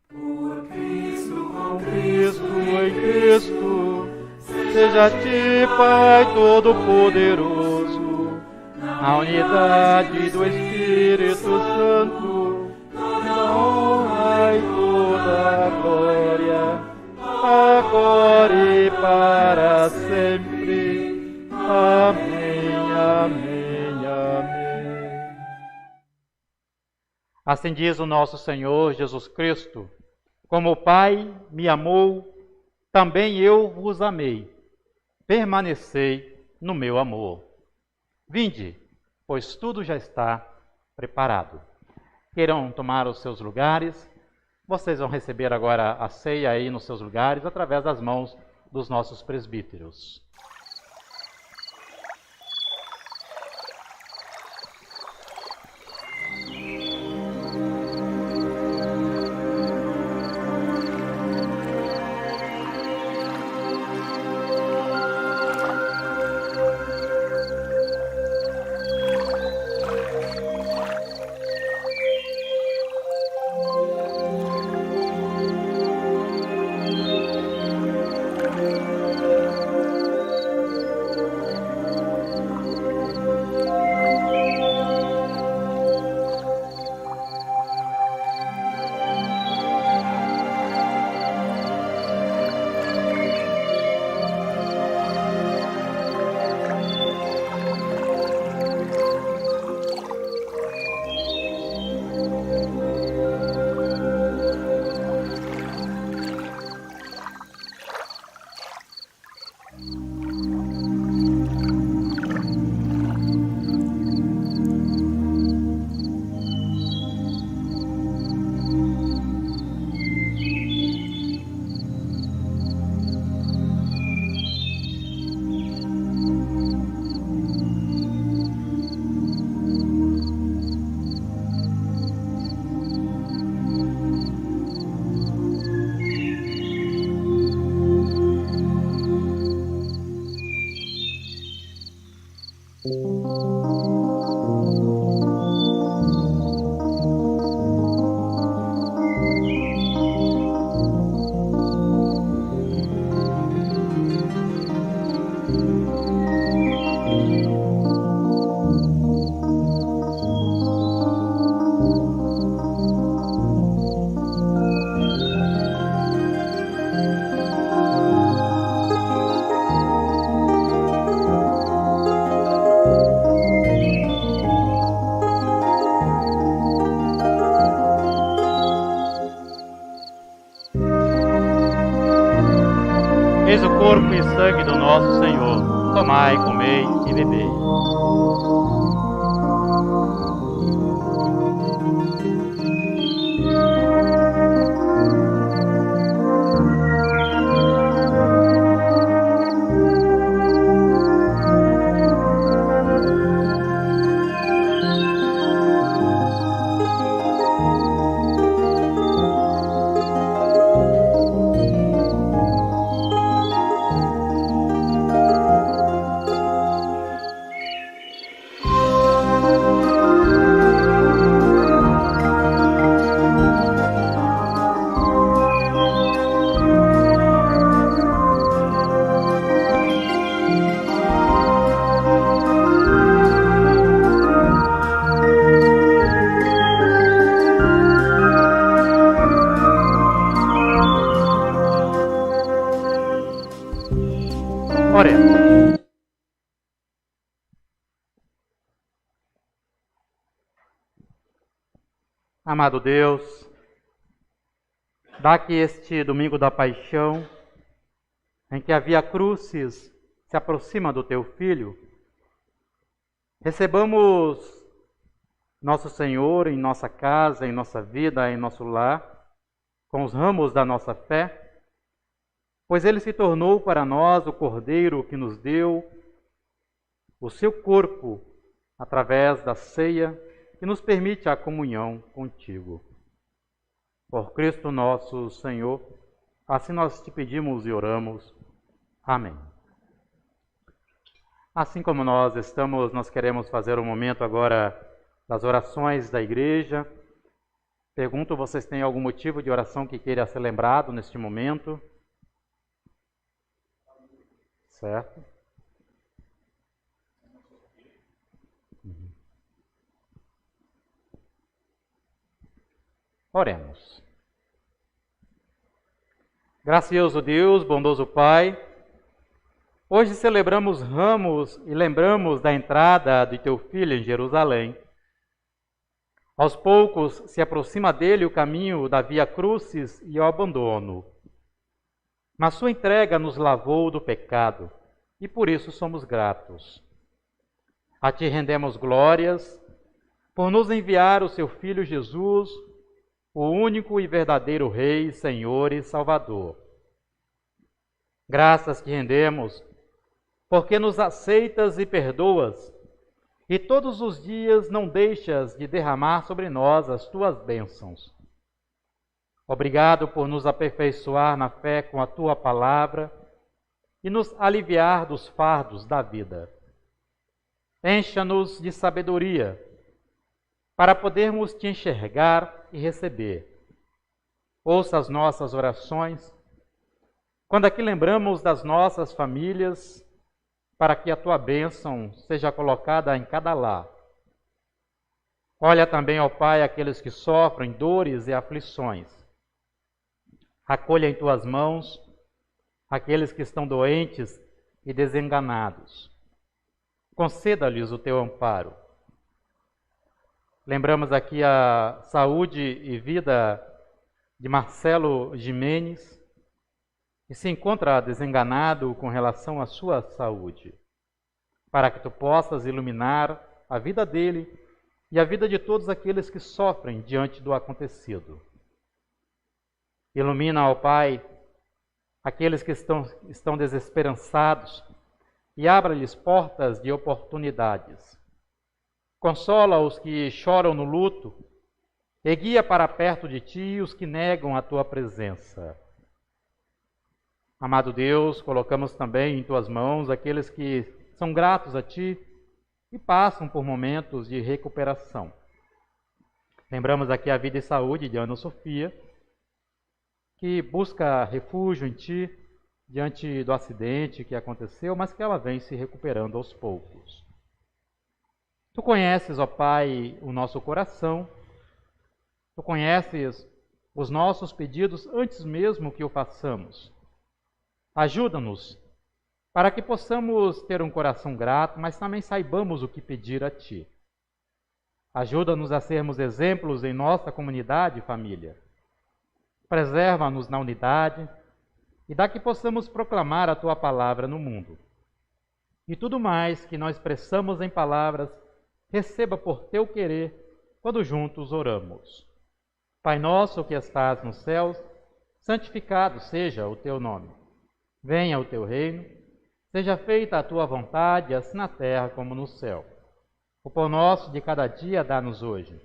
Por Cristo, com Cristo em Cristo, seja a ti, Pai Todo-Poderoso, na unidade do Espírito Santo, toda honra e toda a glória, agora e para sempre. Amém, amém, amém. Assim diz o nosso Senhor Jesus Cristo: como o Pai me amou, também eu vos amei. Permanecei no meu amor. Vinde, pois tudo já está preparado. Queiram tomar os seus lugares. Vocês vão receber agora a ceia aí nos seus lugares, através das mãos dos nossos presbíteros. Eis o corpo e sangue do nosso Senhor. Tomai, comei e bebei. Oremos. Amado Deus, dá que este domingo da paixão, em que a Via Crucis se aproxima do Teu Filho, recebamos Nosso Senhor em nossa casa, em nossa vida, em nosso lar, com os ramos da nossa fé, pois Ele se tornou para nós o Cordeiro que nos deu o seu corpo através da ceia que nos permite a comunhão contigo. Por Cristo nosso Senhor, assim nós te pedimos e oramos. Amém. Assim como nós queremos fazer um momento agora das orações da igreja. Pergunto, vocês têm algum motivo de oração que queira ser lembrado neste momento? Certo? Oremos. Gracioso Deus, bondoso Pai, hoje celebramos Ramos e lembramos da entrada de Teu Filho em Jerusalém. Aos poucos se aproxima dele o caminho da Via Crucis e o abandono. Mas sua entrega nos lavou do pecado e por isso somos gratos. A Ti rendemos glórias por nos enviar o Seu Filho Jesus, o único e verdadeiro Rei, Senhor e Salvador. Graças te rendemos, porque nos aceitas e perdoas, e todos os dias não deixas de derramar sobre nós as tuas bênçãos. Obrigado por nos aperfeiçoar na fé com a tua palavra e nos aliviar dos fardos da vida. Encha-nos de sabedoria, para podermos te enxergar e receber. Ouça as nossas orações, quando aqui lembramos das nossas famílias, para que a tua bênção seja colocada em cada lar. Olha também, ó Pai, aqueles que sofrem dores e aflições. Acolha em tuas mãos aqueles que estão doentes e desenganados. Conceda-lhes o teu amparo. Lembramos aqui a saúde e vida de Marcelo Jimenez, que se encontra desenganado com relação à sua saúde, para que tu possas iluminar a vida dele e a vida de todos aqueles que sofrem diante do acontecido. Ilumina, ó Pai, aqueles que estão desesperançados e abra-lhes portas de oportunidades. Consola os que choram no luto e guia para perto de ti os que negam a tua presença. Amado Deus, colocamos também em tuas mãos aqueles que são gratos a ti e passam por momentos de recuperação. Lembramos aqui a vida e saúde de Ana Sofia, que busca refúgio em ti diante do acidente que aconteceu, mas que ela vem se recuperando aos poucos. Tu conheces, ó Pai, o nosso coração, tu conheces os nossos pedidos antes mesmo que o façamos. Ajuda-nos para que possamos ter um coração grato, mas também saibamos o que pedir a Ti. Ajuda-nos a sermos exemplos em nossa comunidade e família. Preserva-nos na unidade e dá que possamos proclamar a Tua palavra no mundo. E tudo mais que nós expressamos em palavras, receba por Teu querer quando juntos oramos. Pai nosso que estás nos céus, santificado seja o Teu nome. Venha o Teu reino, seja feita a Tua vontade, assim na terra como no céu. O pão nosso de cada dia dá-nos hoje.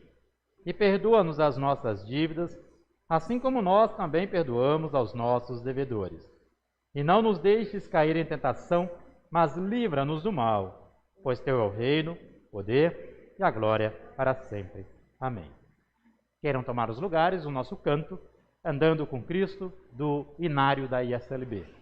E perdoa-nos as nossas dívidas, assim como nós também perdoamos aos nossos devedores. E não nos deixes cair em tentação, mas livra-nos do mal, pois Teu é o reino, o poder e a glória para sempre. Amém. Queiram tomar os lugares, o nosso canto, Andando com Cristo, do Inário da ISLB.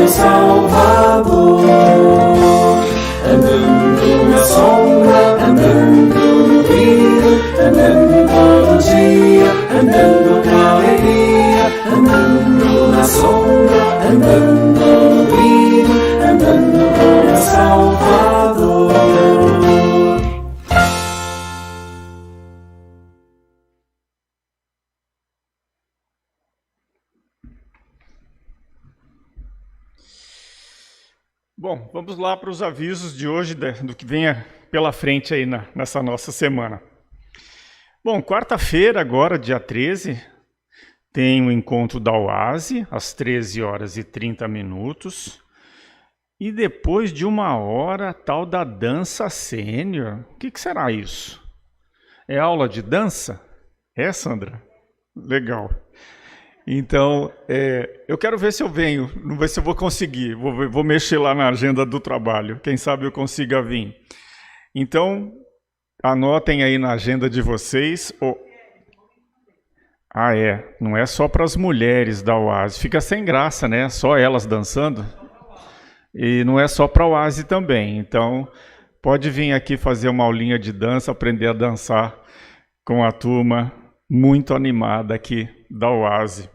Salvador. andando indo, andando rumo a Salvador. Bom, vamos lá para os avisos de hoje, do que vem pela frente aí nessa nossa semana. Bom, quarta-feira, agora, dia 13, tem o encontro da OASE, às 13h30. E depois de 1h, tal da dança sênior. O que será isso? É aula de dança? É, Sandra? Legal. Então, eu quero ver se eu venho, não ver se eu vou conseguir, vou mexer lá na agenda do trabalho, quem sabe eu consiga vir. Então, anotem aí na agenda de vocês. Não é só para as mulheres da OASE, fica sem graça, né? Só elas dançando. E não é só para a OASE também, então pode vir aqui fazer uma aulinha de dança, aprender a dançar com a turma muito animada aqui da OASE.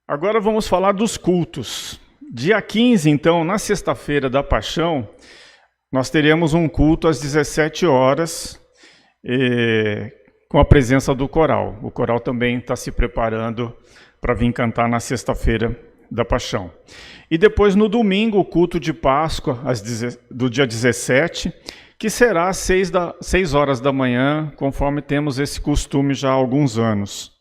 Agora vamos falar dos cultos. Dia 15, então, na sexta-feira da Paixão, nós teremos um culto às 17h, com a presença do coral. O coral também está se preparando para vir cantar na sexta-feira da Paixão. E depois, no domingo, o culto de Páscoa, do dia 17, que será às 6h da manhã, conforme temos esse costume já há alguns anos.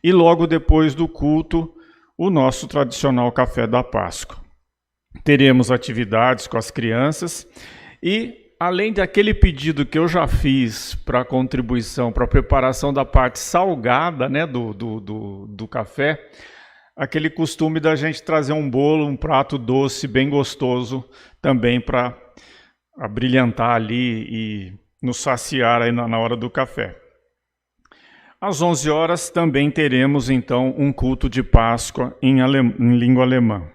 E logo depois do culto, o nosso tradicional café da Páscoa. Teremos atividades com as crianças e, além daquele pedido que eu já fiz para a contribuição, para a preparação da parte salgada, né, do café, aquele costume da gente trazer um bolo, um prato doce, bem gostoso, também para abrilhantar ali e nos saciar aí na hora do café. Às 11h também teremos, então, um culto de Páscoa em língua alemã.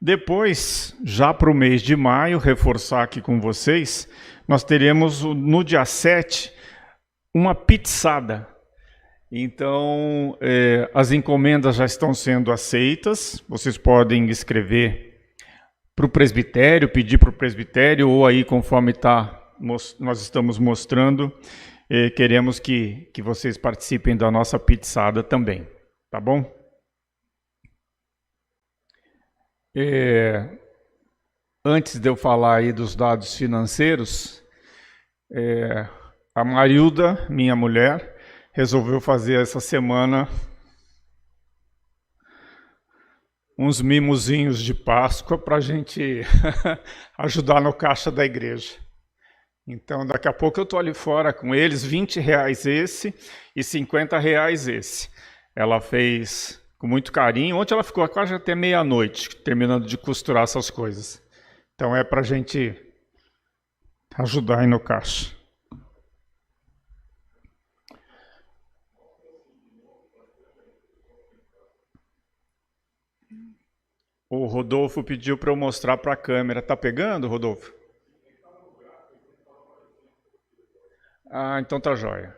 Depois, já para o mês de maio, reforçar aqui com vocês, nós teremos no dia 7 uma pizzada. Então, as encomendas já estão sendo aceitas, vocês podem escrever para o presbitério, pedir para o presbitério, ou aí, conforme nós estamos mostrando, queremos que vocês participem da nossa pizzada também, tá bom? Antes de eu falar aí dos dados financeiros, a Marilda, minha mulher, resolveu fazer essa semana uns mimozinhos de Páscoa para a gente ajudar no caixa da igreja. Então, daqui a pouco eu estou ali fora com eles, R$20 esse e R$50 esse. Ela fez com muito carinho. Ontem ela ficou quase até meia-noite, terminando de costurar essas coisas. Então, é para a gente ajudar aí no caixa. O Rodolfo pediu para eu mostrar para a câmera. Tá pegando, Rodolfo? Então tá jóia.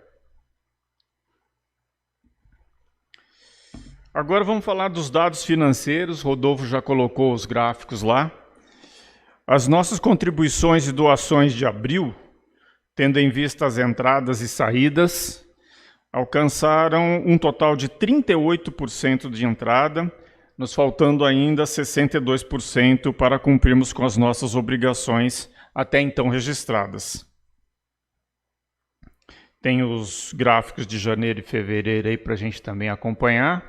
Agora vamos falar dos dados financeiros. Rodolfo já colocou os gráficos lá. As nossas contribuições e doações de abril, tendo em vista as entradas e saídas, alcançaram um total de 38% de entrada, nos faltando ainda 62% para cumprirmos com as nossas obrigações até então registradas. Tem os gráficos de janeiro e fevereiro aí para a gente também acompanhar.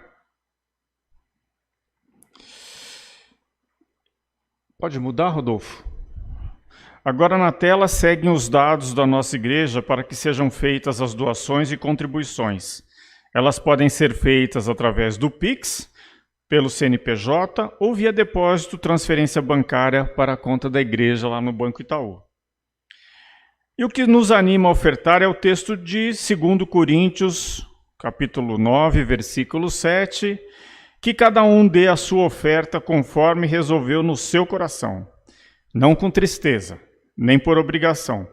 Pode mudar, Rodolfo? Agora na tela seguem os dados da nossa igreja para que sejam feitas as doações e contribuições. Elas podem ser feitas através do Pix, pelo CNPJ ou via depósito, transferência bancária para a conta da igreja lá no Banco Itaú. E o que nos anima a ofertar é o texto de 2 Coríntios, capítulo 9, versículo 7, que cada um dê a sua oferta conforme resolveu no seu coração, não com tristeza, nem por obrigação,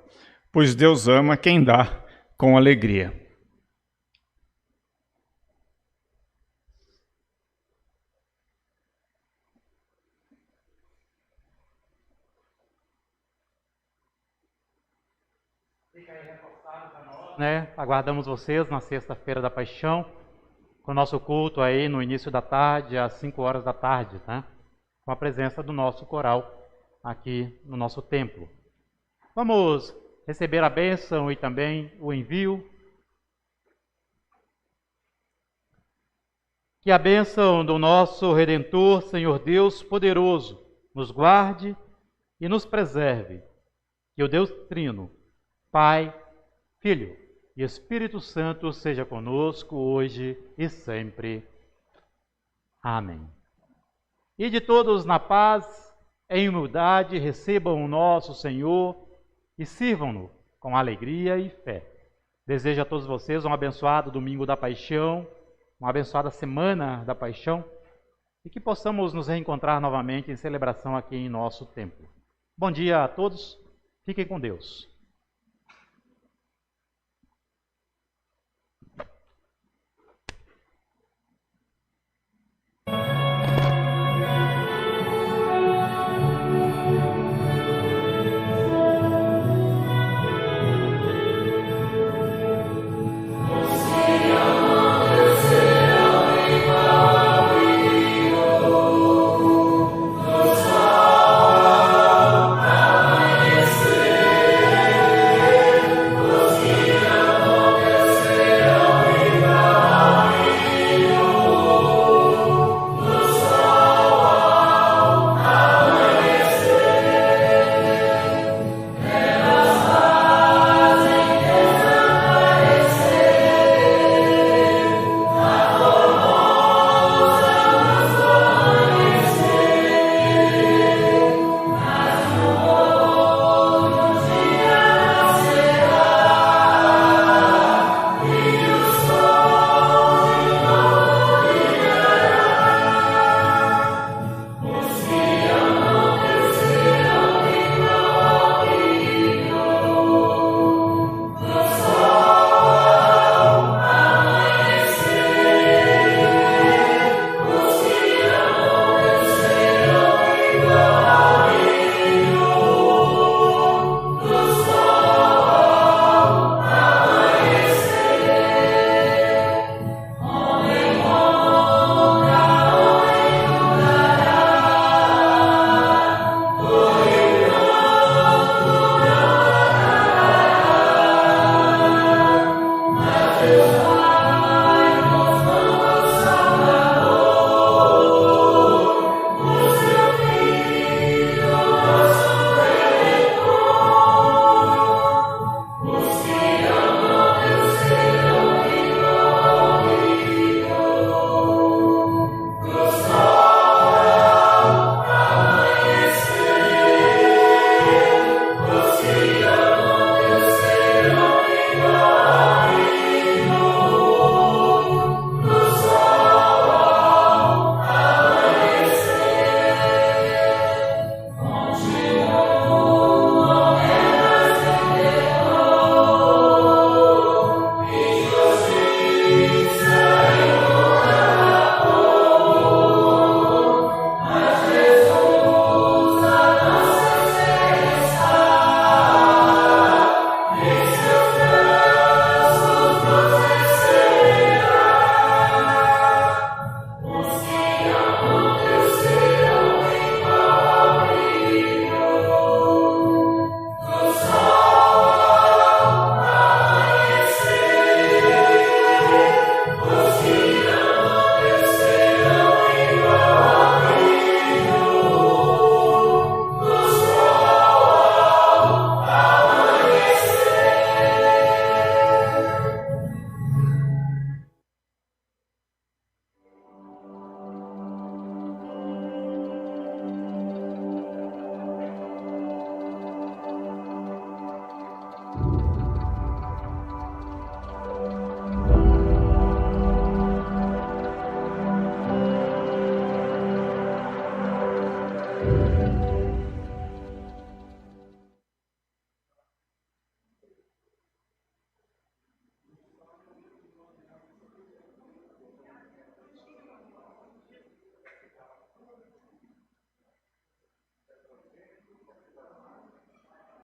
pois Deus ama quem dá com alegria. Né? Aguardamos vocês na sexta-feira da Paixão, com o nosso culto aí no início da tarde, às 5 horas da tarde, tá? Com a presença do nosso coral aqui no nosso templo. Vamos receber a bênção e também o envio. Que a bênção do nosso Redentor, Senhor Deus poderoso, nos guarde e nos preserve. Que o Deus Trino, Pai, Filho e Espírito Santo seja conosco hoje e sempre. Amém. E de todos na paz, em humildade, recebam o nosso Senhor e sirvam-no com alegria e fé. Desejo a todos vocês um abençoado domingo da Paixão, uma abençoada semana da Paixão e que possamos nos reencontrar novamente em celebração aqui em nosso templo. Bom dia a todos, fiquem com Deus.